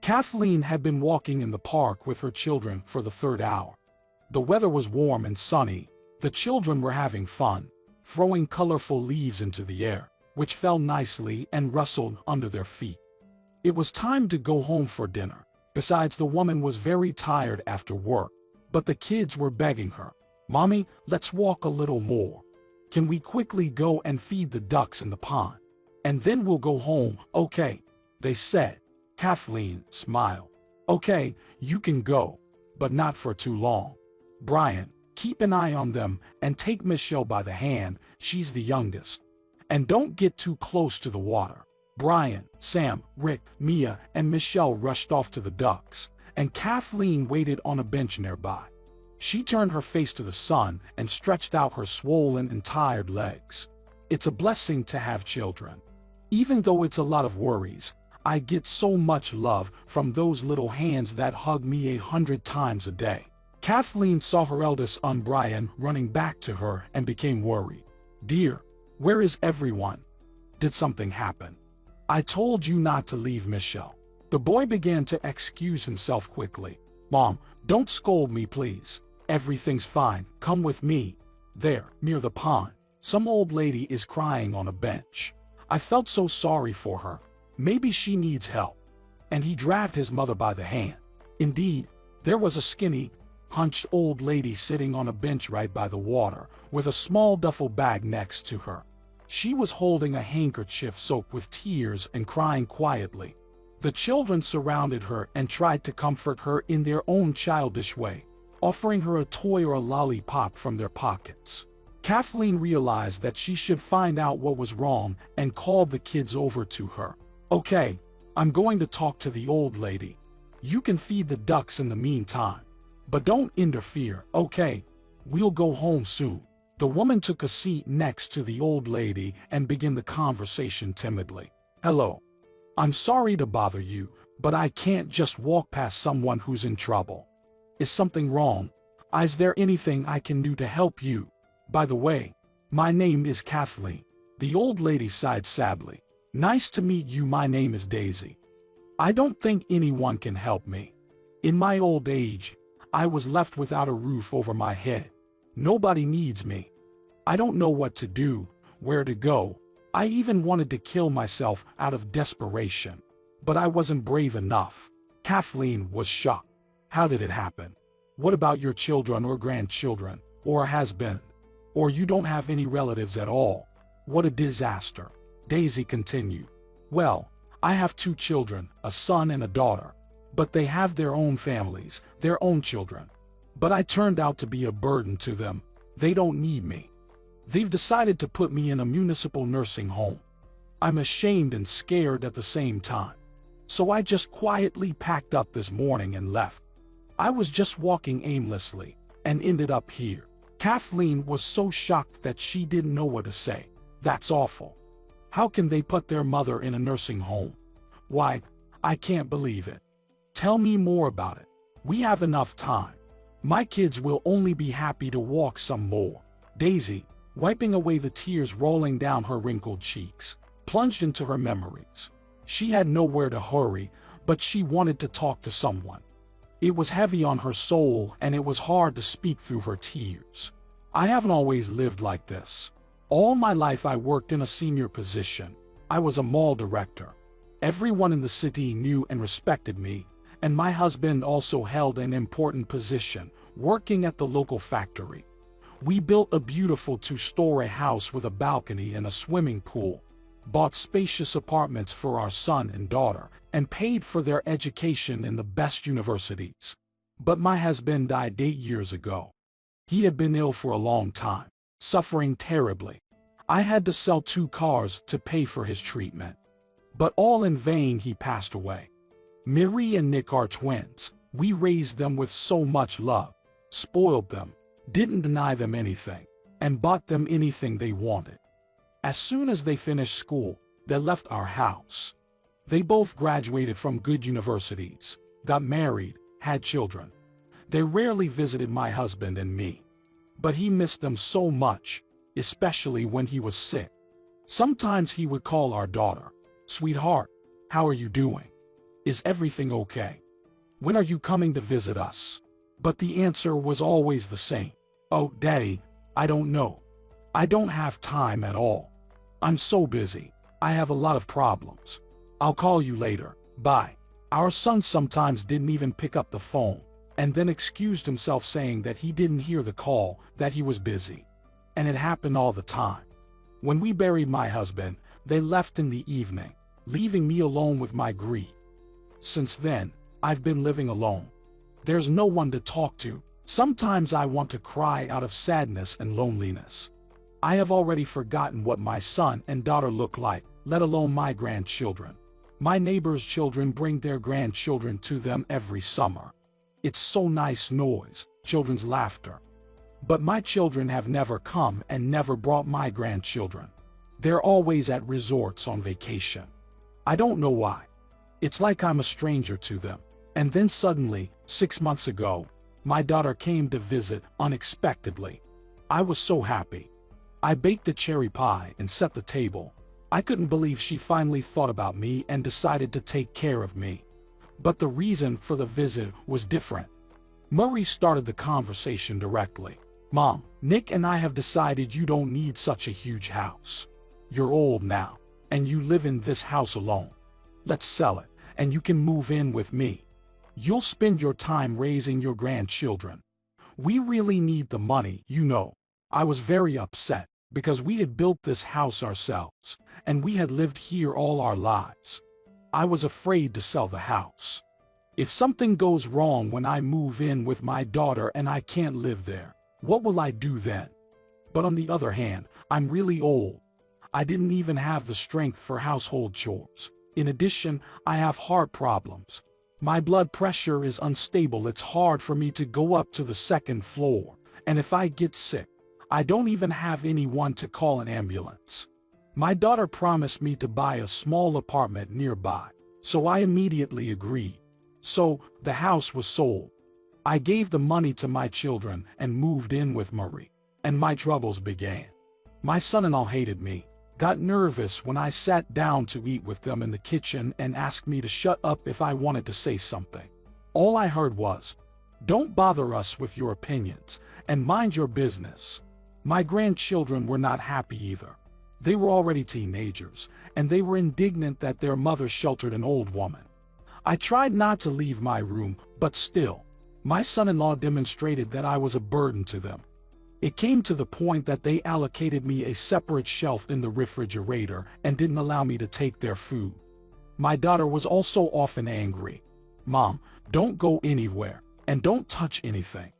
Kathleen had been walking in the park with her children for the third hour. The weather was warm and sunny. The children were having fun, throwing colorful leaves into the air, which fell nicely and rustled under their feet. It was time to go home for dinner. Besides, the woman was very tired after work, but the kids were begging her, "Mommy, let's walk a little more. Can we quickly go and feed the ducks in the pond? And then we'll go home, okay?" they said. Kathleen smiled. "Okay, you can go, but not for too long. Brian, keep an eye on them and take Michelle by the hand, she's the youngest. And don't get too close to the water." Brian, Sam, Rick, Mia, and Michelle rushed off to the ducks, and Kathleen waited on a bench nearby. She turned her face to the sun and stretched out her swollen and tired legs. It's a blessing to have children. Even though it's a lot of worries, I get so much love from those little hands that hug me 100 times a day. Kathleen saw her eldest son Brian running back to her and became worried. "Dear, where is everyone? Did something happen? I told you not to leave Michelle." The boy began to excuse himself quickly. "Mom, don't scold me please. Everything's fine, come with me. There, near the pond, some old lady is crying on a bench. I felt so sorry for her. Maybe she needs help." And he dragged his mother by the hand. Indeed, there was a skinny, hunched old lady sitting on a bench right by the water, with a small duffel bag next to her. She was holding a handkerchief soaked with tears and crying quietly. The children surrounded her and tried to comfort her in their own childish way, offering her a toy or a lollipop from their pockets. Kathleen realized that she should find out what was wrong and called the kids over to her. "Okay, I'm going to talk to the old lady. You can feed the ducks in the meantime. But don't interfere, okay? We'll go home soon." The woman took a seat next to the old lady and began the conversation timidly. "Hello. I'm sorry to bother you, but I can't just walk past someone who's in trouble. Is something wrong? Is there anything I can do to help you? By the way, my name is Kathleen." The old lady sighed sadly. "Nice to meet you, my name is Daisy. I don't think anyone can help me. In my old age, I was left without a roof over my head. Nobody needs me. I don't know what to do, where to go. I even wanted to kill myself out of desperation, but I wasn't brave enough." Kathleen was shocked. "How did it happen? What about your children or grandchildren, or a husband? Or you don't have any relatives at all? What a disaster." Daisy continued. "Well, I have 2 children, a son and a daughter. But they have their own families, their own children. But I turned out to be a burden to them. They don't need me. They've decided to put me in a municipal nursing home. I'm ashamed and scared at the same time. So I just quietly packed up this morning and left. I was just walking aimlessly and ended up here." Kathleen was so shocked that she didn't know what to say. "That's awful. How can they put their mother in a nursing home? Why, I can't believe it. Tell me more about it. We have enough time. My kids will only be happy to walk some more." Daisy, wiping away the tears rolling down her wrinkled cheeks, plunged into her memories. She had nowhere to hurry, but she wanted to talk to someone. It was heavy on her soul and it was hard to speak through her tears. "I haven't always lived like this. All my life I worked in a senior position. I was a mall director. Everyone in the city knew and respected me, and my husband also held an important position, working at the local factory. We built a beautiful 2-story house with a balcony and a swimming pool, bought spacious apartments for our son and daughter, and paid for their education in the best universities. But my husband died 8 years ago. He had been ill for a long time, suffering terribly. I had to sell 2 cars to pay for his treatment. But all in vain, he passed away. Mary and Nick are twins. We raised them with so much love, spoiled them, didn't deny them anything, and bought them anything they wanted. As soon as they finished school, they left our house. They both graduated from good universities, got married, had children. They rarely visited my husband and me. But he missed them so much, especially when he was sick. Sometimes he would call our daughter, 'Sweetheart, how are you doing? Is everything okay? When are you coming to visit us? But the answer was always the same. Oh, Daddy, I don't know. I don't have time at all. I'm so busy. I have a lot of problems. I'll call you later. Bye. Our son sometimes didn't even pick up the phone, and then excused himself saying that he didn't hear the call, that he was busy. And it happened all the time. When we buried my husband, they left in the evening, leaving me alone with my grief. Since then, I've been living alone. There's no one to talk to. Sometimes I want to cry out of sadness and loneliness. I have already forgotten what my son and daughter look like, let alone my grandchildren. My neighbors' children bring their grandchildren to them every summer. It's so nice noise, children's laughter. But my children have never come and never brought my grandchildren. They're always at resorts on vacation. I don't know why. It's like I'm a stranger to them. And then suddenly, 6 months ago, my daughter came to visit unexpectedly. I was so happy. I baked a cherry pie and set the table. I couldn't believe she finally thought about me and decided to take care of me. But the reason for the visit was different. Murray started the conversation directly. Mom, Nick and I have decided you don't need such a huge house. You're old now, and you live in this house alone. Let's sell it, and you can move in with me. You'll spend your time raising your grandchildren. We really need the money, you know. I was very upset, because we had built this house ourselves, and we had lived here all our lives. I was afraid to sell the house. If something goes wrong when I move in with my daughter and I can't live there, what will I do then? But on the other hand, I'm really old. I didn't even have the strength for household chores. In addition, I have heart problems. My blood pressure is unstable. It's hard for me to go up to the second floor, and if I get sick, I don't even have anyone to call an ambulance. My daughter promised me to buy a small apartment nearby, so I immediately agreed. So, the house was sold. I gave the money to my children and moved in with Murray, and my troubles began. My son-in-law hated me, got nervous when I sat down to eat with them in the kitchen and asked me to shut up if I wanted to say something. All I heard was, "Don't bother us with your opinions, and mind your business." My grandchildren were not happy either. They were already teenagers, and they were indignant that their mother sheltered an old woman. I tried not to leave my room, but still, my son-in-law demonstrated that I was a burden to them. It came to the point that they allocated me a separate shelf in the refrigerator and didn't allow me to take their food. My daughter was also often angry. "Mom, don't go anywhere, and don't touch anything."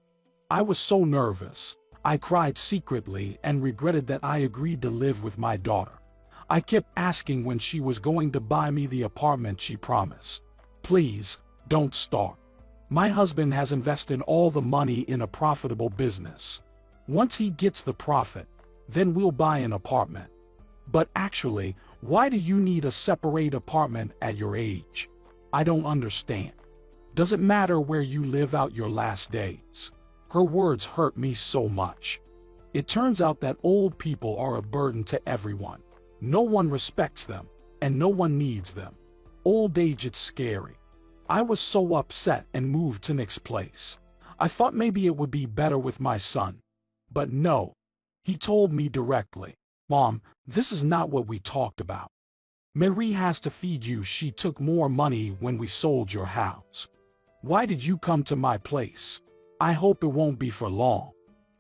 I was so nervous. I cried secretly and regretted that I agreed to live with my daughter. I kept asking when she was going to buy me the apartment she promised. "Please, don't start. My husband has invested all the money in a profitable business. Once he gets the profit, then we'll buy an apartment." But actually, why do you need a separate apartment at your age? I don't understand. Does it matter where you live out your last days? Her words hurt me so much. It turns out that old people are a burden to everyone. No one respects them, and no one needs them. Old age, it's scary. I was so upset and moved to Nick's place. I thought maybe it would be better with my son. But no. He told me directly, "Mom, this is not what we talked about. Marie has to feed you. She took more money when we sold your house. Why did you come to my place? I hope it won't be for long.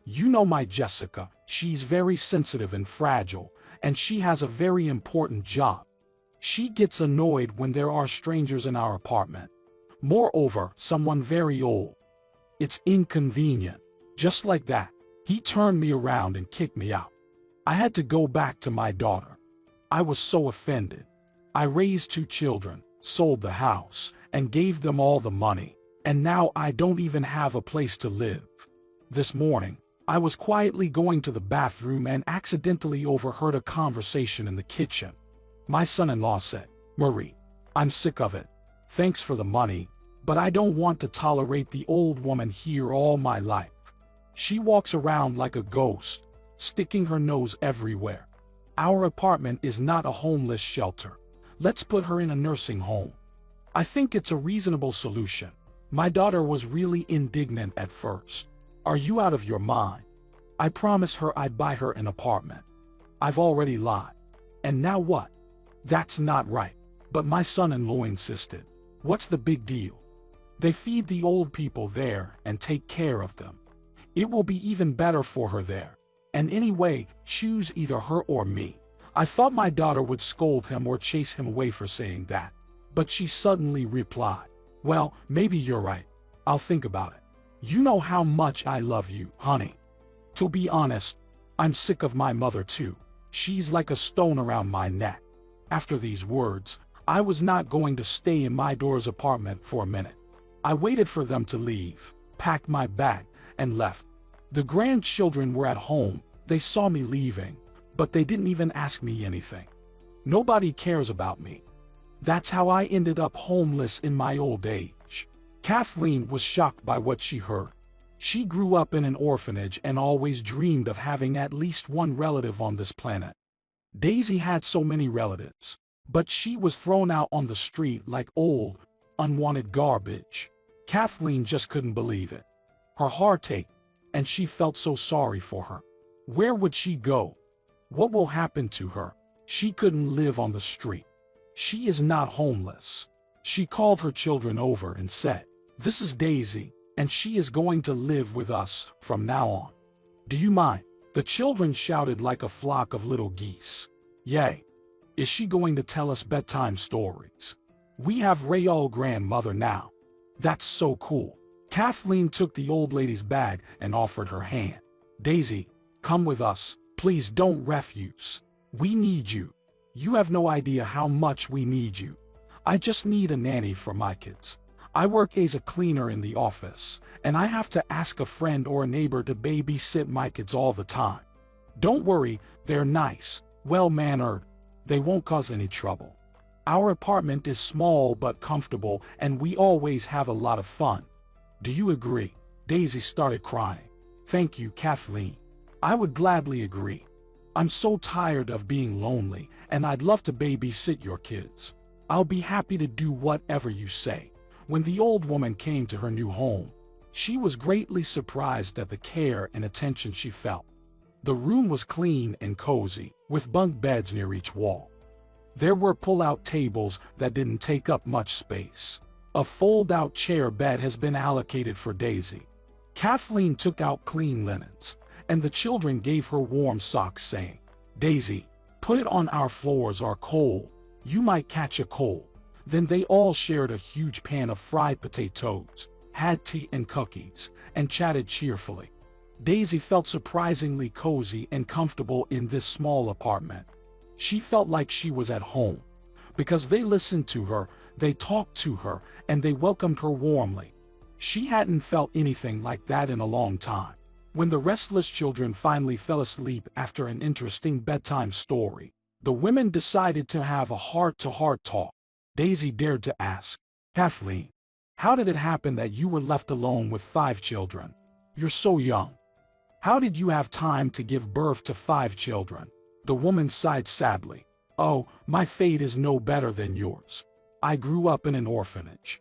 You know my Jessica, she's very sensitive and fragile, and she has a very important job. She gets annoyed when there are strangers in our apartment. Moreover, someone very old. It's inconvenient." Just like that, he turned me around and kicked me out. I had to go back to my daughter. I was so offended. I raised 2 children, sold the house, and gave them all the money, and now I don't even have a place to live. This morning, I was quietly going to the bathroom and accidentally overheard a conversation in the kitchen. My son-in-law said, "Marie, I'm sick of it. Thanks for the money, but I don't want to tolerate the old woman here all my life. She walks around like a ghost, sticking her nose everywhere. Our apartment is not a homeless shelter. Let's put her in a nursing home." I think it's a reasonable solution. My daughter was really indignant at first. Are you out of your mind? I promised her I'd buy her an apartment. I've already lied. And now what? That's not right. But my son-in-law insisted. What's the big deal? They feed the old people there and take care of them. It will be even better for her there. And anyway, choose either her or me. I thought my daughter would scold him or chase him away for saying that. But she suddenly replied, well, maybe you're right. I'll think about it. You know how much I love you, honey. To be honest, I'm sick of my mother too. She's like a stone around my neck. After these words, I was not going to stay in my daughter's apartment for a minute. I waited for them to leave, packed my bag, and left. The grandchildren were at home. They saw me leaving, but they didn't even ask me anything. Nobody cares about me. That's how I ended up homeless in my old age. Kathleen was shocked by what she heard. She grew up in an orphanage and always dreamed of having at least one relative on this planet. Daisy had so many relatives, but she was thrown out on the street like old, unwanted garbage. Kathleen just couldn't believe it. Her heart ached, and she felt so sorry for her. Where would she go? What will happen to her? She couldn't live on the street. She is not homeless. She called her children over and said, this is Daisy, and she is going to live with us from now on. Do you mind? The children shouted like a flock of little geese. Yay! Is she going to tell us bedtime stories? We have Rayol grandmother now. That's so cool. Kathleen took the old lady's bag and offered her hand. Daisy, come with us. Please don't refuse. We need you. You have no idea how much we need you. I just need a nanny for my kids. I work as a cleaner in the office, and I have to ask a friend or a neighbor to babysit my kids all the time. Don't worry, they're nice, well-mannered. They won't cause any trouble. Our apartment is small but comfortable, and we always have a lot of fun. Do you agree? Daisy started crying. Thank you, Kathleen. I would gladly agree. I'm so tired of being lonely, and I'd love to babysit your kids. I'll be happy to do whatever you say. When the old woman came to her new home, she was greatly surprised at the care and attention she felt. The room was clean and cozy, with bunk beds near each wall. There were pull-out tables that didn't take up much space. A fold-out chair bed has been allocated for Daisy. Kathleen took out clean linens, and the children gave her warm socks, saying, Daisy, put it on, our floors are cold. You might catch a cold. Then they all shared a huge pan of fried potatoes, had tea and cookies, and chatted cheerfully. Daisy felt surprisingly cozy and comfortable in this small apartment. She felt like she was at home, because they listened to her, they talked to her, and they welcomed her warmly. She hadn't felt anything like that in a long time. When the restless children finally fell asleep after an interesting bedtime story, the women decided to have a heart-to-heart talk. Daisy dared to ask, Kathleen, how did it happen that you were left alone with 5 children? You're so young. How did you have time to give birth to 5 children? The woman sighed sadly. Oh, my fate is no better than yours. I grew up in an orphanage.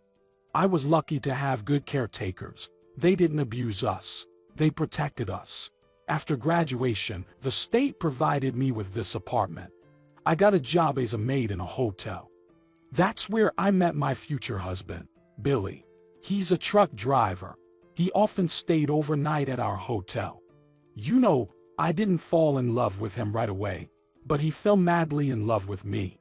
I was lucky to have good caretakers. They didn't abuse us. They protected us. After graduation, the state provided me with this apartment. I got a job as a maid in a hotel. That's where I met my future husband, Billy. He's a truck driver. He often stayed overnight at our hotel. You know, I didn't fall in love with him right away, but he fell madly in love with me.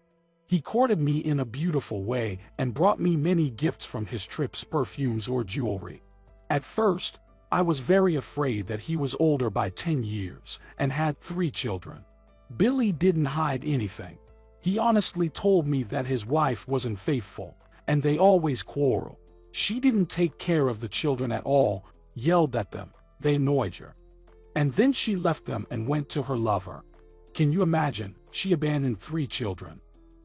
He courted me in a beautiful way and brought me many gifts from his trips, perfumes or jewelry. At first, I was very afraid that he was older by 10 years and had 3 children. Billy didn't hide anything. He honestly told me that his wife wasn't faithful, and they always quarreled. She didn't take care of the children at all, yelled at them, they annoyed her. And then she left them and went to her lover. Can you imagine? She abandoned 3 children.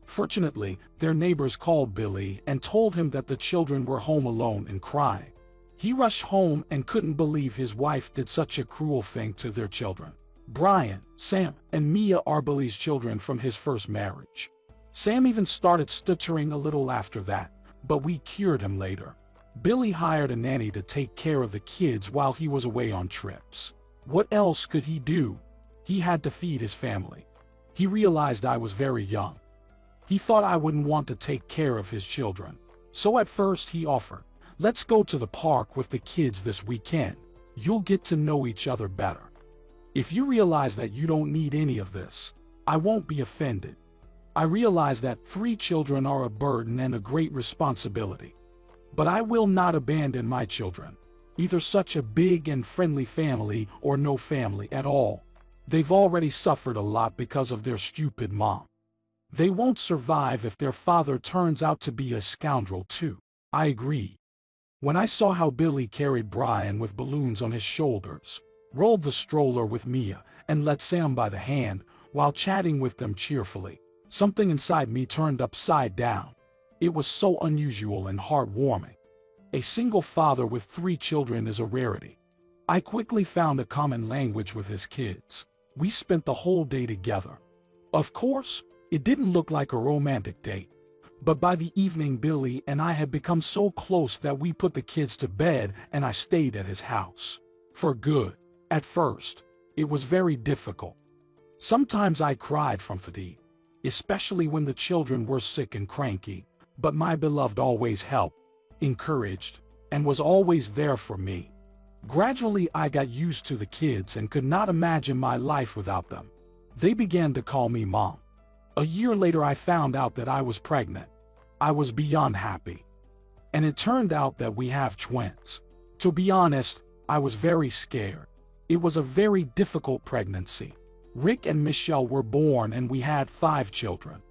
Fortunately, their neighbors called Billy and told him that the children were home alone and crying. He rushed home and couldn't believe his wife did such a cruel thing to their children. Brian, Sam, and Mia are Billy's children from his first marriage. Sam even started stuttering a little after that, but we cured him later. Billy hired a nanny to take care of the kids while he was away on trips. What else could he do? He had to feed his family. He realized I was very young. He thought I wouldn't want to take care of his children. So at first he offered, "Let's go to the park with the kids this weekend. You'll get to know each other better. If you realize that you don't need any of this, I won't be offended." I realize that 3 children are a burden and a great responsibility. But I will not abandon my children. Either such a big and friendly family or no family at all. They've already suffered a lot because of their stupid mom. They won't survive if their father turns out to be a scoundrel too. I agree. When I saw how Billy carried Brian with balloons on his shoulders, rolled the stroller with Mia, and led Sam by the hand while chatting with them cheerfully, something inside me turned upside down. It was so unusual and heartwarming. A single father with 3 children is a rarity. I quickly found a common language with his kids. We spent the whole day together. Of course, it didn't look like a romantic date. But by the evening, Billy and I had become so close that we put the kids to bed and I stayed at his house. For good. At first, it was very difficult. Sometimes I cried from fatigue, especially when the children were sick and cranky. But my beloved always helped, encouraged, and was always there for me. Gradually I got used to the kids and could not imagine my life without them. They began to call me Mom. A year later I found out that I was pregnant. I was beyond happy. And it turned out that we have twins. To be honest, I was very scared. It was a very difficult pregnancy. Rick and Michelle were born and we had 5 children.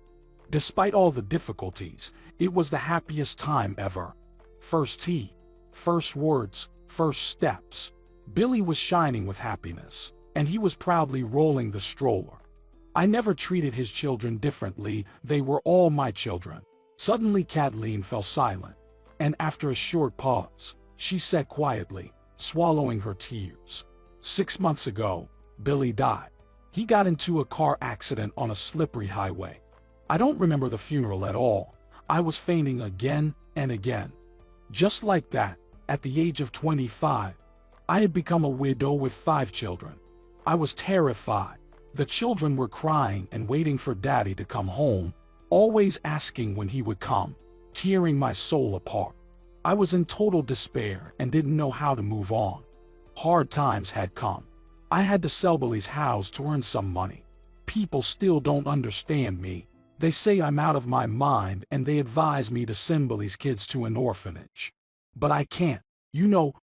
Despite all the difficulties, it was the happiest time ever. First tea, first words, first steps. Billy was shining with happiness, and he was proudly rolling the stroller. I never treated his children differently, they were all my children. Suddenly Kathleen fell silent, and after a short pause, she said quietly, swallowing her tears, "6 months ago, Billy died. He got into a car accident on a slippery highway. I don't remember the funeral at all. I was fainting again and again." Just like that, at the age of 25, I had become a widow with 5 children. I was terrified. The children were crying and waiting for Daddy to come home, always asking when he would come, tearing my soul apart. I was in total despair and didn't know how to move on. Hard times had come. I had to sell Billy's house to earn some money. People still don't understand me. They say I'm out of my mind and they advise me to send Billy's kids to an orphanage. But I can't.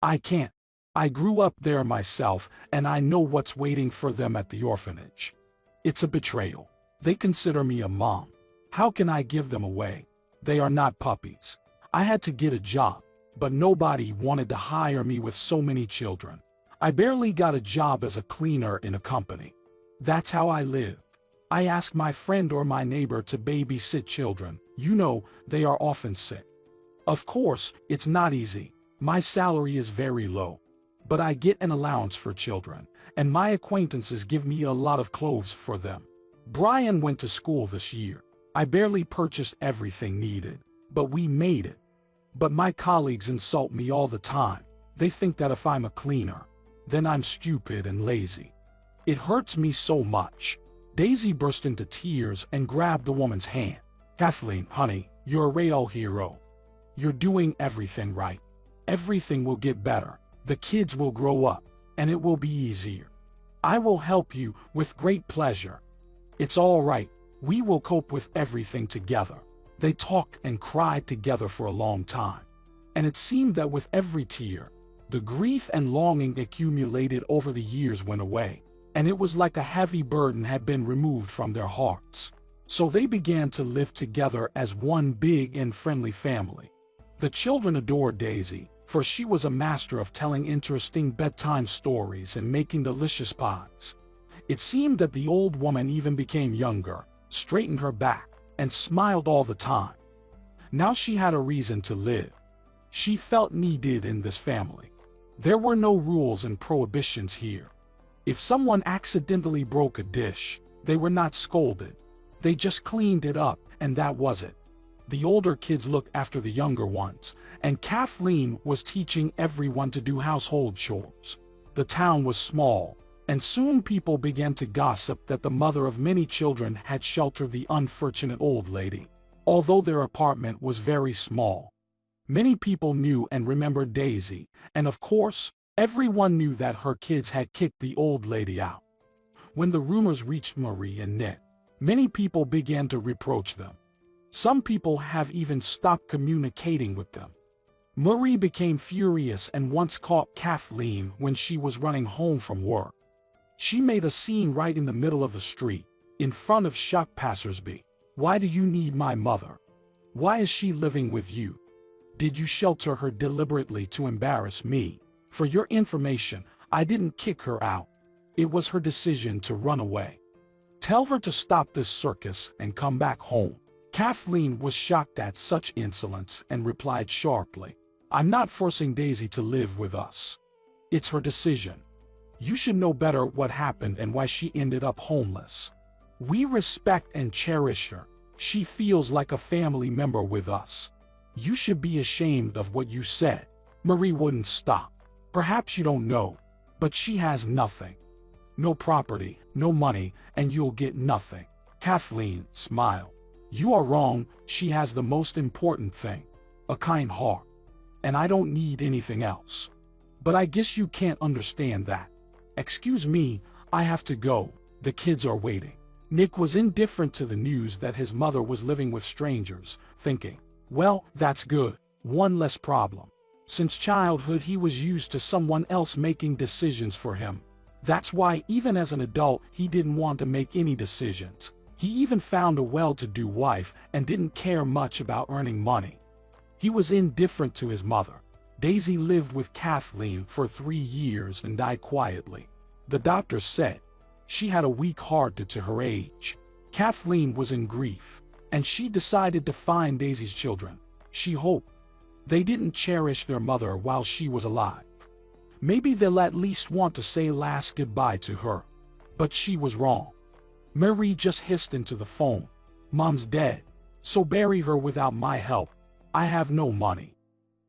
I can't. I grew up there myself and I know what's waiting for them at the orphanage. It's a betrayal. They consider me a mom. How can I give them away? They are not puppies. I had to get a job, but nobody wanted to hire me with so many children. I barely got a job as a cleaner in a company. That's how I live. I ask my friend or my neighbor to babysit children. They are often sick. Of course, it's not easy. My salary is very low. But I get an allowance for children, and my acquaintances give me a lot of clothes for them. Brian went to school this year. I barely purchased everything needed, but we made it. But my colleagues insult me all the time. They think that if I'm a cleaner, then I'm stupid and lazy. It hurts me so much. Daisy burst into tears and grabbed the woman's hand. "Kathleen, honey, you're a real hero. You're doing everything right. Everything will get better. The kids will grow up, and it will be easier. I will help you with great pleasure. It's all right. We will cope with everything together." They talked and cried together for a long time. And it seemed that with every tear, the grief and longing accumulated over the years went away, and it was like a heavy burden had been removed from their hearts. So they began to live together as one big and friendly family. The children adored Daisy, for she was a master of telling interesting bedtime stories and making delicious pies. It seemed that the old woman even became younger, straightened her back, and smiled all the time. Now she had a reason to live. She felt needed in this family. There were no rules and prohibitions here. If someone accidentally broke a dish, they were not scolded. They just cleaned it up, and that was it. The older kids looked after the younger ones, and Kathleen was teaching everyone to do household chores. The town was small, and soon people began to gossip that the mother of many children had sheltered the unfortunate old lady, although their apartment was very small. Many people knew and remembered Daisy, and of course, everyone knew that her kids had kicked the old lady out. When the rumors reached Marie and Nick, many people began to reproach them. Some people have even stopped communicating with them. Marie became furious and once caught Kathleen when she was running home from work. She made a scene right in the middle of the street, in front of shocked passersby. "Why do you need my mother? Why is she living with you? Did you shelter her deliberately to embarrass me? For your information, I didn't kick her out. It was her decision to run away. Tell her to stop this circus and come back home." Kathleen was shocked at such insolence and replied sharply, "I'm not forcing Daisy to live with us. It's her decision. You should know better what happened and why she ended up homeless. We respect and cherish her. She feels like a family member with us. You should be ashamed of what you said." Marie wouldn't stop. "Perhaps you don't know, but she has nothing. No property, no money, and you'll get nothing." Kathleen smiled. "You are wrong, she has the most important thing, a kind heart. And I don't need anything else. But I guess you can't understand that. Excuse me, I have to go, the kids are waiting." Nick was indifferent to the news that his mother was living with strangers, thinking, "Well, that's good, one less problem." Since childhood he was used to someone else making decisions for him. That's why even as an adult he didn't want to make any decisions. He even found a well-to-do wife and didn't care much about earning money. He was indifferent to his mother. Daisy lived with Kathleen for 3 years and died quietly. The doctor said she had a weak heart due to her age. Kathleen was in grief, and she decided to find Daisy's children. She hoped they didn't cherish their mother while she was alive. Maybe they'll at least want to say last goodbye to her. But she was wrong. Marie just hissed into the phone, "Mom's dead, so bury her without my help. I have no money."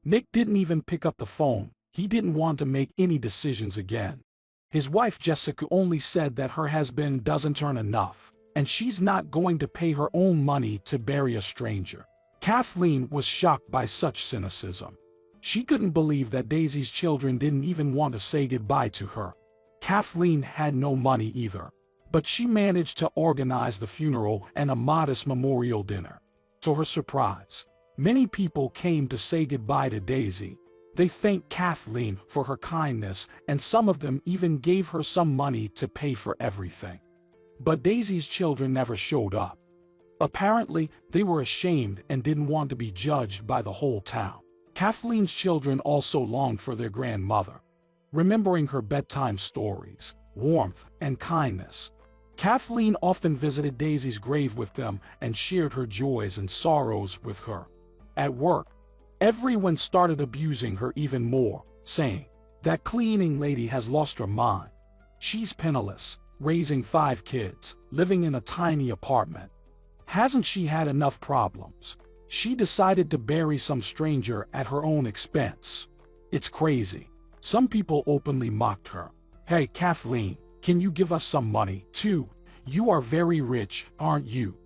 Nick didn't even pick up the phone. He didn't want to make any decisions again. His wife Jessica only said that her husband doesn't earn enough, and she's not going to pay her own money to bury a stranger. Kathleen was shocked by such cynicism. She couldn't believe that Daisy's children didn't even want to say goodbye to her. Kathleen had no money either, but she managed to organize the funeral and a modest memorial dinner. To her surprise, many people came to say goodbye to Daisy. They thanked Kathleen for her kindness, and some of them even gave her some money to pay for everything. But Daisy's children never showed up. Apparently, they were ashamed and didn't want to be judged by the whole town. Kathleen's children also longed for their grandmother, remembering her bedtime stories, warmth, and kindness. Kathleen often visited Daisy's grave with them and shared her joys and sorrows with her. At work, everyone started abusing her even more, saying, "That cleaning lady has lost her mind. She's penniless, raising 5 kids, living in a tiny apartment. Hasn't she had enough problems? She decided to bury some stranger at her own expense. It's crazy." Some people openly mocked her. "Hey, Kathleen, can you give us some money, too? You are very rich, aren't you?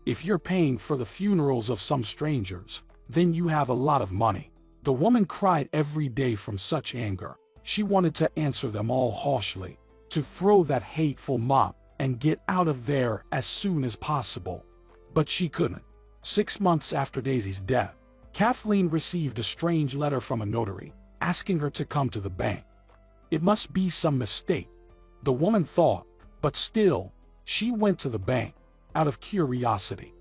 If you're paying for the funerals of some strangers, then you have a lot of money." The woman cried every day from such anger. She wanted to answer them all harshly, to throw that hateful mop and get out of there as soon as possible. But she couldn't. 6 months after Daisy's death, Kathleen received a strange letter from a notary, asking her to come to the bank. It must be some mistake, the woman thought, but still, she went to the bank, out of curiosity.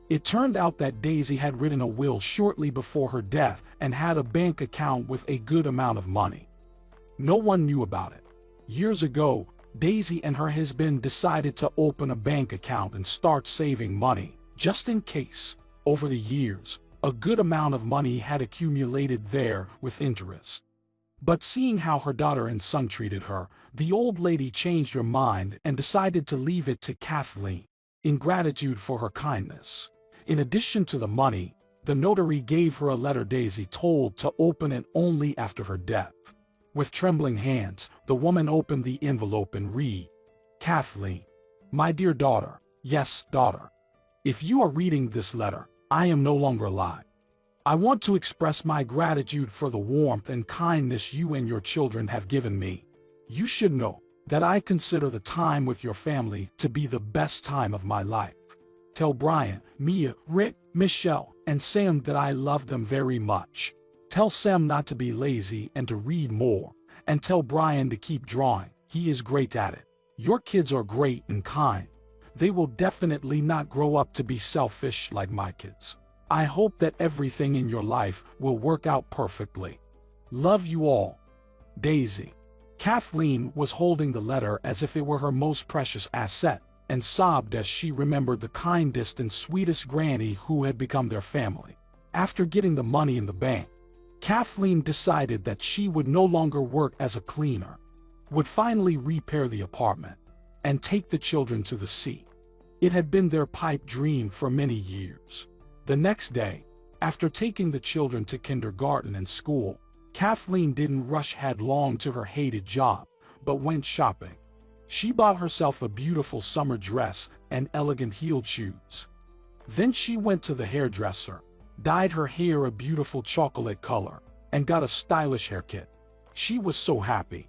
It turned out that Daisy had written a will shortly before her death and had a bank account with a good amount of money. No one knew about it. Years ago, Daisy and her husband decided to open a bank account and start saving money, just in case. Over the years, a good amount of money had accumulated there with interest. But seeing how her daughter and son treated her, the old lady changed her mind and decided to leave it to Kathleen. In gratitude for her kindness, In addition to the money, the notary gave her a letter Daisy told to open it only after her death. With trembling hands, the woman opened the envelope and read, "Kathleen, my dear daughter, yes, daughter. If you are reading this letter, I am no longer alive. I want to express my gratitude for the warmth and kindness you and your children have given me. You should know that I consider the time with your family to be the best time of my life. Tell Brian, Mia, Rick, Michelle, and Sam that I love them very much. Tell Sam not to be lazy and to read more, and tell Brian to keep drawing. He is great at it. Your kids are great and kind. They will definitely not grow up to be selfish like my kids. I hope that everything in your life will work out perfectly. Love you all. Daisy." Kathleen was holding the letter as if it were her most precious asset, and sobbed as she remembered the kindest and sweetest granny who had become their family. After getting the money in the bank, Kathleen decided that she would no longer work as a cleaner, would finally repair the apartment, and take the children to the sea. It had been their pipe dream for many years. The next day, after taking the children to kindergarten and school, Kathleen didn't rush headlong to her hated job, but went shopping. She bought herself a beautiful summer dress and elegant heeled shoes. Then she went to the hairdresser, dyed her hair a beautiful chocolate color, and got a stylish haircut. She was so happy.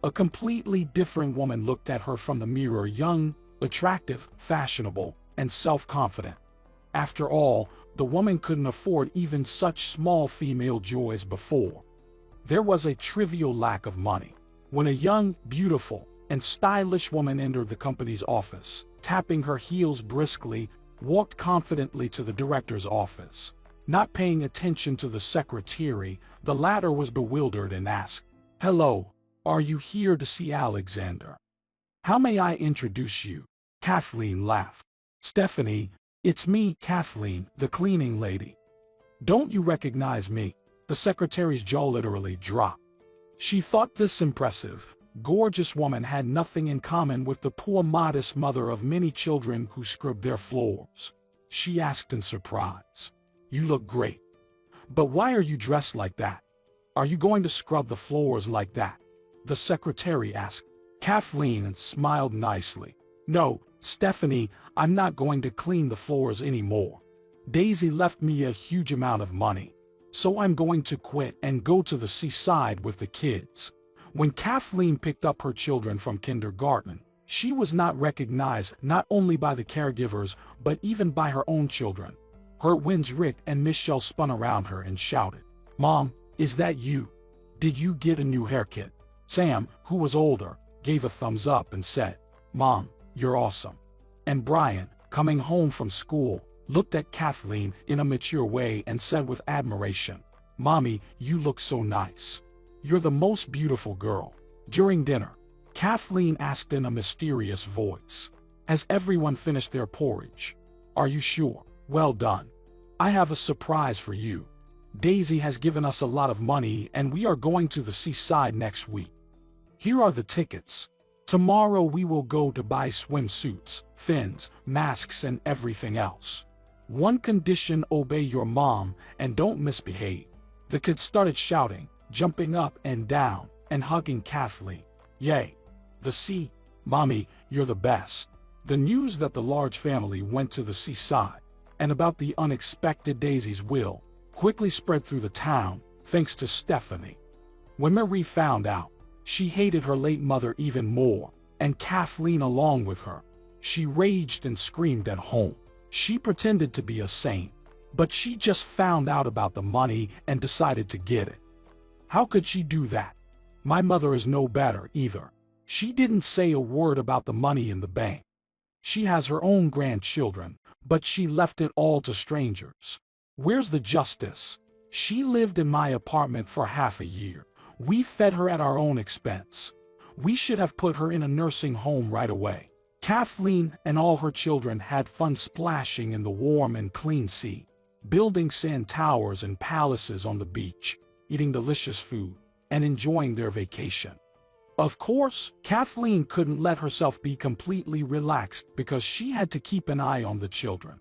A completely different woman looked at her from the mirror, young, attractive, fashionable, and self-confident. After all, the woman couldn't afford even such small female joys before. There was a trivial lack of money. When a young, beautiful, and stylish woman entered the company's office, tapping her heels briskly, walked confidently to the director's office. Not paying attention to the secretary, the latter was bewildered and asked, "Hello, are you here to see Alexander? How may I introduce you?" Kathleen laughed. "Stephanie, it's me, Kathleen, the cleaning lady. Don't you recognize me?" The secretary's jaw literally dropped. She thought this impressive, gorgeous woman had nothing in common with the poor modest mother of many children who scrubbed their floors. She asked in surprise, "You look great. But why are you dressed like that? Are you going to scrub the floors like that?" the secretary asked. Kathleen smiled nicely. "No, Stephanie, I'm not going to clean the floors anymore. Daisy left me a huge amount of money, so I'm going to quit and go to the seaside with the kids." When Kathleen picked up her children from kindergarten, she was not recognized not only by the caregivers but even by her own children. Her twins Rick and Michelle spun around her and shouted, "Mom, is that you? Did you get a new haircut?" Sam, who was older, gave a thumbs up and said, "Mom, you're awesome." And Brian, coming home from school, looked at Kathleen in a mature way and said with admiration, "Mommy, you look so nice. You're the most beautiful girl." During dinner, Kathleen asked in a mysterious voice, "Has everyone finished their porridge? Are you sure? Well done. I have a surprise for you. Daisy has given us a lot of money and we are going to the seaside next week. Here are the tickets. Tomorrow we will go to buy swimsuits, fins, masks and everything else. One condition: obey your mom and don't misbehave." The kids started shouting, jumping up and down, and hugging Kathleen. "Yay! The sea! Mommy, you're the best." The news that the large family went to the seaside, and about the unexpected Daisy's will, quickly spread through the town, thanks to Stephanie. When Marie found out, she hated her late mother even more, and Kathleen along with her. She raged and screamed at home. She pretended to be a saint, but she just found out about the money and decided to get it. How could she do that? My mother is no better either. She didn't say a word about the money in the bank. She has her own grandchildren, but she left it all to strangers. Where's the justice? She lived in my apartment for half a year. We fed her at our own expense. We should have put her in a nursing home right away. Kathleen and all her children had fun splashing in the warm and clean sea, building sand towers and palaces on the beach, eating delicious food, and enjoying their vacation. Of course, Kathleen couldn't let herself be completely relaxed because she had to keep an eye on the children.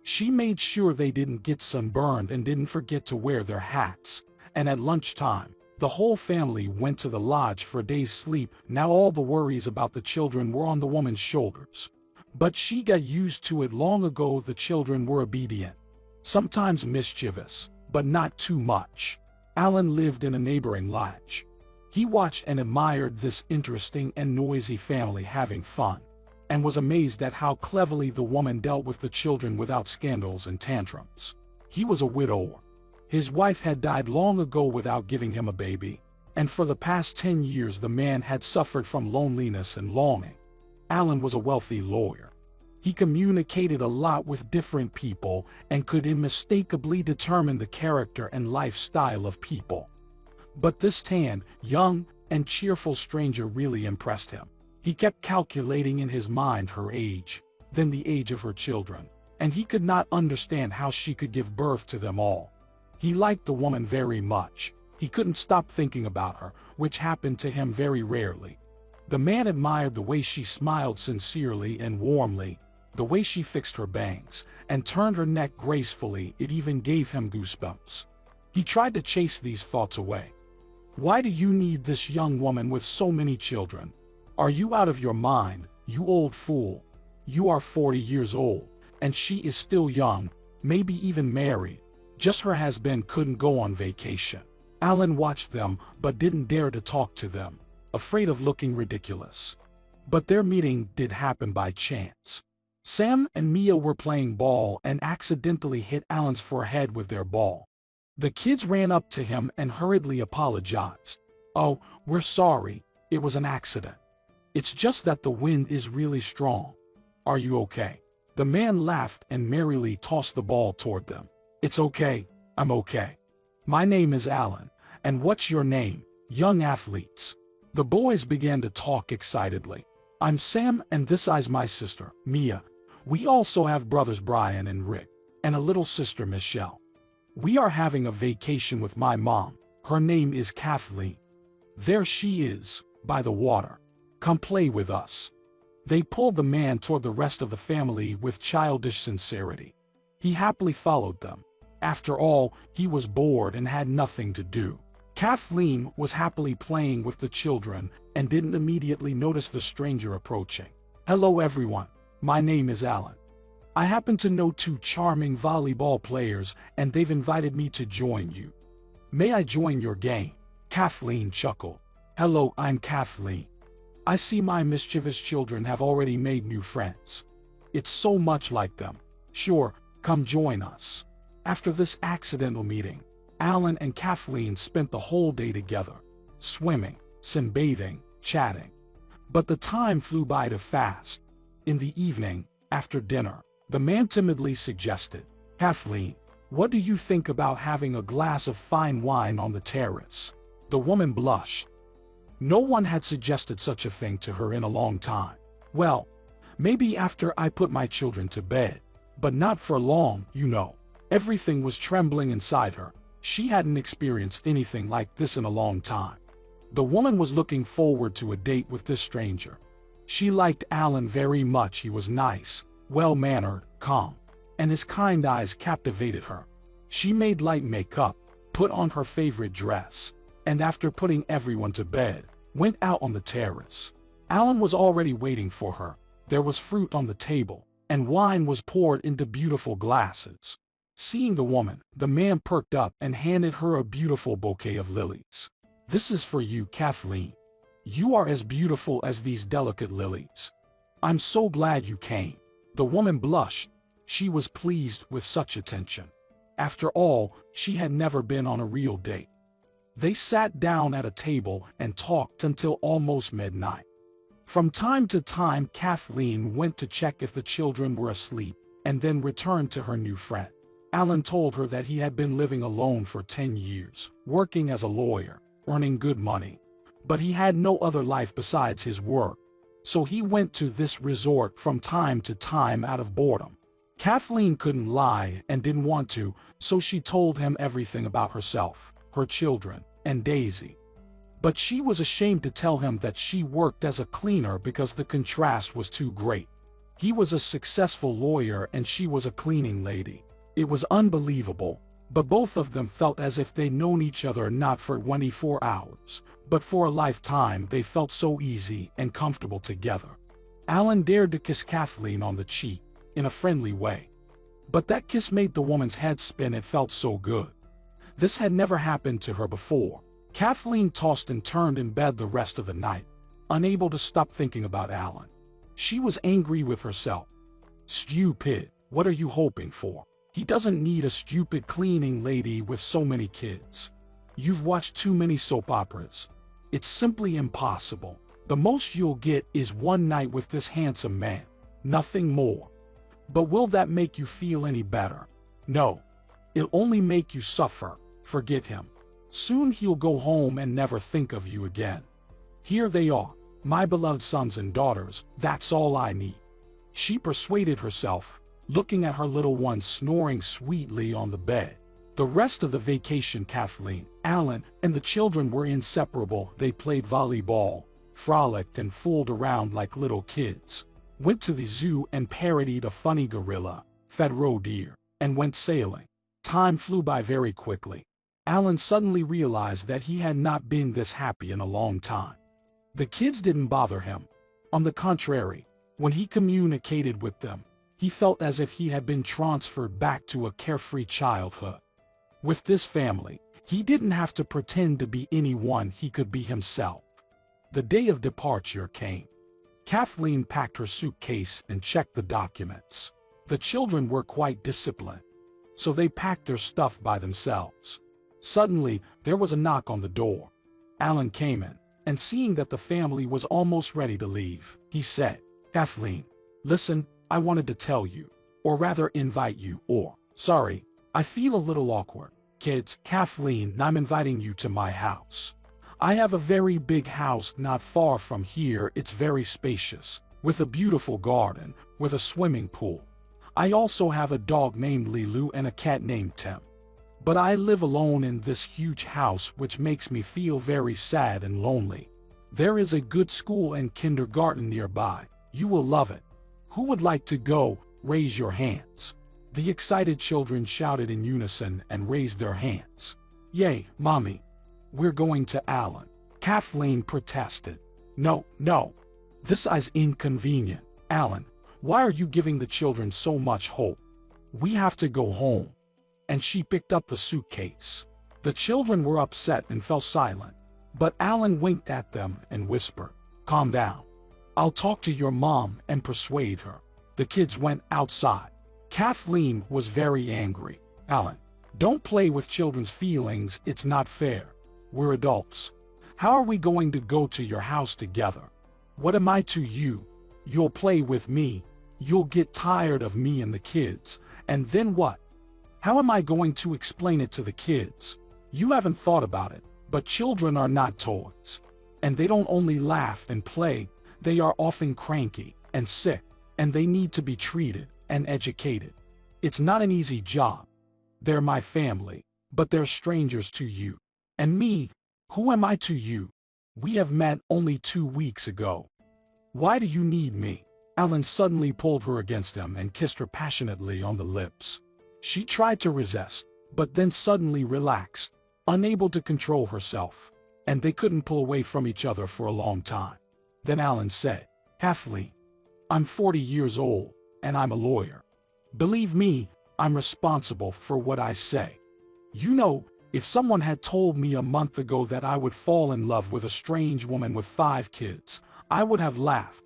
She made sure they didn't get sunburned and didn't forget to wear their hats. And at lunchtime, the whole family went to the lodge for a day's sleep. Now all the worries about the children were on the woman's shoulders. But she got used to it long ago. The children were obedient, sometimes mischievous, but not too much. Alan lived in a neighboring lodge. He watched and admired this interesting and noisy family having fun, and was amazed at how cleverly the woman dealt with the children without scandals and tantrums. He was a widower. His wife had died long ago without giving him a baby, and for the past 10 years the man had suffered from loneliness and longing. Alan was a wealthy lawyer. He communicated a lot with different people and could unmistakably determine the character and lifestyle of people. But this tan, young, and cheerful stranger really impressed him. He kept calculating in his mind her age, then the age of her children, and he could not understand how she could give birth to them all. He liked the woman very much. He couldn't stop thinking about her, which happened to him very rarely. The man admired the way she smiled sincerely and warmly, the way she fixed her bangs, and turned her neck gracefully. It even gave him goosebumps. He tried to chase these thoughts away. Why do you need this young woman with so many children? Are you out of your mind, you old fool? You are 40 years old, and she is still young, maybe even married. Just her husband couldn't go on vacation. Alan watched them but didn't dare to talk to them, afraid of looking ridiculous. But their meeting did happen by chance. Sam and Mia were playing ball and accidentally hit Alan's forehead with their ball. The kids ran up to him and hurriedly apologized. "Oh, we're sorry, it was an accident. It's just that the wind is really strong. Are you okay?" The man laughed and merrily tossed the ball toward them. "It's okay, I'm okay. My name is Alan, and what's your name, young athletes?" The boys began to talk excitedly. "I'm Sam and this is my sister, Mia. We also have brothers Brian and Rick, and a little sister Michelle. We are having a vacation with my mom. Her name is Kathleen. There she is, by the water. Come play with us." They pulled the man toward the rest of the family with childish sincerity. He happily followed them. After all, he was bored and had nothing to do. Kathleen was happily playing with the children and didn't immediately notice the stranger approaching. "Hello everyone, my name is Alan. I happen to know 2 charming volleyball players and they've invited me to join you. May I join your game?" Kathleen chuckled. "Hello, I'm Kathleen. I see my mischievous children have already made new friends. It's so much like them. Sure, come join us." After this accidental meeting, Alan and Kathleen spent the whole day together, swimming, sunbathing, chatting. But the time flew by too fast. In the evening, after dinner, the man timidly suggested, "Kathleen, what do you think about having a glass of fine wine on the terrace?" The woman blushed. No one had suggested such a thing to her in a long time. "Well, maybe after I put my children to bed, but not for long, you know." Everything was trembling inside her. She hadn't experienced anything like this in a long time. The woman was looking forward to a date with this stranger. She liked Alan very much. He was nice, well-mannered, calm, and his kind eyes captivated her. She made light makeup, put on her favorite dress, and after putting everyone to bed, went out on the terrace. Alan was already waiting for her. There was fruit on the table, and wine was poured into beautiful glasses. Seeing the woman, the man perked up and handed her a beautiful bouquet of lilies. "This is for you, Kathleen. You are as beautiful as these delicate lilies. I'm so glad you came." The woman blushed. She was pleased with such attention. After all, she had never been on a real date. They sat down at a table and talked until almost midnight. From time to time, Kathleen went to check if the children were asleep, and then returned to her new friend. Alan told her that he had been living alone for 10 years, working as a lawyer, earning good money. But he had no other life besides his work, so he went to this resort from time to time out of boredom. Kathleen couldn't lie and didn't want to, so she told him everything about herself, her children, and Daisy. But she was ashamed to tell him that she worked as a cleaner because the contrast was too great. He was a successful lawyer and she was a cleaning lady. It was unbelievable, but both of them felt as if they'd known each other not for 24 hours, but for a lifetime. They felt so easy and comfortable together. Alan dared to kiss Kathleen on the cheek, in a friendly way. But that kiss made the woman's head spin. It felt so good. This had never happened to her before. Kathleen tossed and turned in bed the rest of the night, unable to stop thinking about Alan. She was angry with herself. Stupid, what are you hoping for? He doesn't need a stupid cleaning lady with so many kids. You've watched too many soap operas. It's simply impossible. The most you'll get is one night with this handsome man. Nothing more. But will that make you feel any better? No. It'll only make you suffer. Forget him. Soon he'll go home and never think of you again. Here they are, my beloved sons and daughters. That's all I need. She persuaded herself, looking at her little ones snoring sweetly on the bed. The rest of the vacation, Kathleen, Alan, and the children were inseparable. They played volleyball, frolicked and fooled around like little kids, went to the zoo and parodied a funny gorilla, fed roe deer, and went sailing. Time flew by very quickly. Alan suddenly realized that he had not been this happy in a long time. The kids didn't bother him. On the contrary, when he communicated with them, he felt as if he had been transferred back to a carefree childhood. With this family, he didn't have to pretend to be anyone. He could be himself. The day of departure came. Kathleen packed her suitcase and checked the documents. The children were quite disciplined, so they packed their stuff by themselves. Suddenly, there was a knock on the door. Alan came in, and seeing that the family was almost ready to leave, he said, "Kathleen, listen, I wanted to tell you, or rather invite you, sorry, I feel a little awkward. Kids, Kathleen, I'm inviting you to my house. I have a very big house not far from here. It's very spacious, with a beautiful garden, with a swimming pool. I also have a dog named Lilu and a cat named Tim. But I live alone in this huge house, which makes me feel very sad and lonely. There is a good school and kindergarten nearby. You will love it. Who would like to go? Raise your hands." The excited children shouted in unison and raised their hands. "Yay, Mommy. We're going to Alan." Kathleen protested. No. This is inconvenient. Alan, why are you giving the children so much hope? We have to go home." And she picked up the suitcase. The children were upset and fell silent. But Alan winked at them and whispered, "Calm down. I'll talk to your mom and persuade her." The kids went outside. Kathleen was very angry. "Alan, don't play with children's feelings. It's not fair. We're adults. How are we going to go to your house together? What am I to you? You'll play with me. You'll get tired of me and the kids. And then what? How am I going to explain it to the kids? You haven't thought about it, but children are not toys. And they don't only laugh and play, they are often cranky and sick, and they need to be treated and educated. It's not an easy job. They're my family, but they're strangers to you. And me, who am I to you? We have met only 2 weeks ago. Why do you need me?" Alan suddenly pulled her against him and kissed her passionately on the lips. She tried to resist, but then suddenly relaxed, unable to control herself, and they couldn't pull away from each other for a long time. Then Alan said, "Kathleen, I'm 40 years old, and I'm a lawyer. Believe me, I'm responsible for what I say. You know, if someone had told me a month ago that I would fall in love with a strange woman with 5 kids, I would have laughed.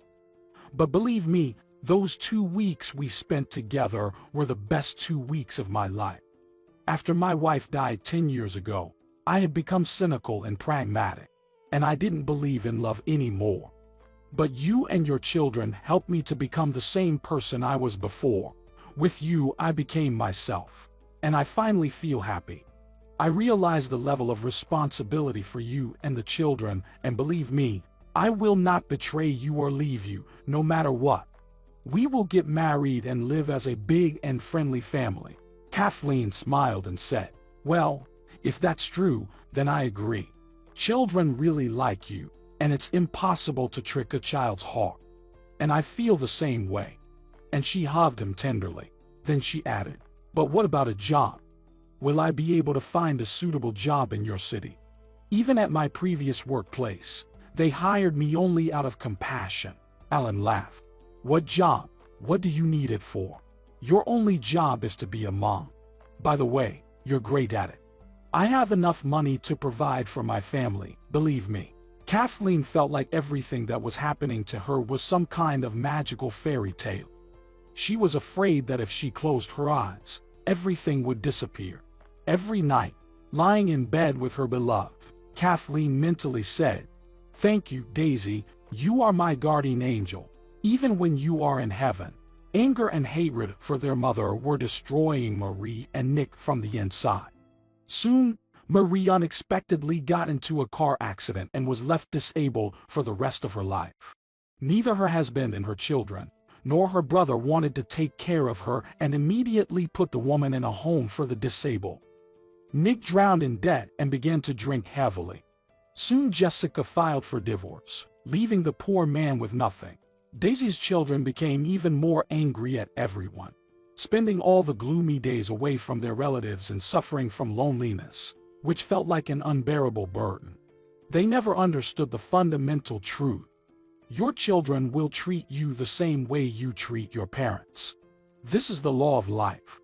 But believe me, those 2 weeks we spent together were the best 2 weeks of my life. After my wife died 10 years ago, I had become cynical and pragmatic, and I didn't believe in love anymore. But you and your children helped me to become the same person I was before. With you, I became myself, and I finally feel happy. I realize the level of responsibility for you and the children, and believe me, I will not betray you or leave you, no matter what. We will get married and live as a big and friendly family." Kathleen smiled and said, "Well, if that's true, then I agree. Children really like you, and it's impossible to trick a child's heart. And I feel the same way. and she hugged him tenderly. Then she added, "But what about a job? Will I be able to find a suitable job in your city? Even at my previous workplace, they hired me only out of compassion." Alan laughed. "What job? What do you need it for? Your only job is to be a mom. By the way, you're great at it. I have enough money to provide for my family, believe me." Kathleen felt like everything that was happening to her was some kind of magical fairy tale. She was afraid that if she closed her eyes, everything would disappear. Every night, lying in bed with her beloved, Kathleen mentally said, "Thank you, Daisy, you are my guardian angel. Even when you are in heaven." Anger and hatred for their mother were destroying Marie and Nick from the inside. Soon, Marie unexpectedly got into a car accident and was left disabled for the rest of her life. Neither her husband and her children, nor her brother wanted to take care of her and immediately put the woman in a home for the disabled. Nick drowned in debt and began to drink heavily. Soon Jessica filed for divorce, leaving the poor man with nothing. Daisy's children became even more angry at everyone, spending all the gloomy days away from their relatives and suffering from loneliness, which felt like an unbearable burden. They never understood the fundamental truth: your children will treat you the same way you treat your parents. This is the law of life.